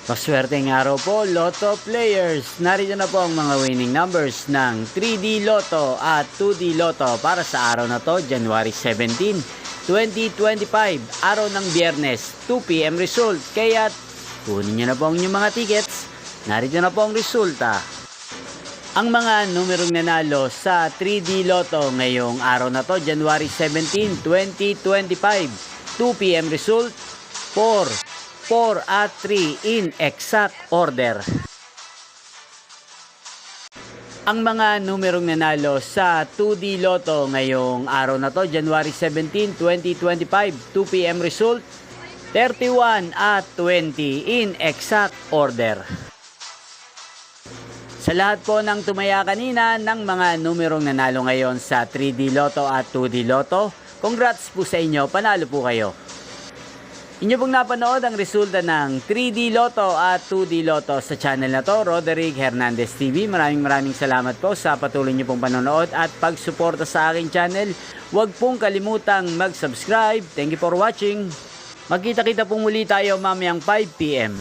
Paswerteng araw po, Lotto players. Narito na po ang mga winning numbers ng 3D Lotto at 2D Lotto para sa araw na to, January 17, 2025. Araw ng Biyernes, 2 PM result. Kaya kunin nyo na po ang inyong mga tickets. Narito na po ang resulta. Ang mga numerong nanalo sa 3D Lotto ngayong araw na to, January 17, 2025. 2 PM result, 4 at 3 in exact order. Ang mga numerong nanalo sa 2D Lotto ngayong araw na to, January 17, 2025, 2 PM result, 31 at 20 in exact order. Sa lahat po ng tumaya kanina ng mga numerong nanalo ngayon sa 3D Lotto at 2D Lotto, congrats po sa inyo, panalo po kayo. Inyo pong napanood ang resulta ng 3D Lotto at 2D Lotto sa channel na to, Roderick Hernandez TV. Maraming salamat po sa patuloy niyo pong panonood at pagsuporta sa aking channel. Huwag pong kalimutang mag-subscribe. Thank you for watching. Magkita-kita pong muli tayo mamayang 5 PM.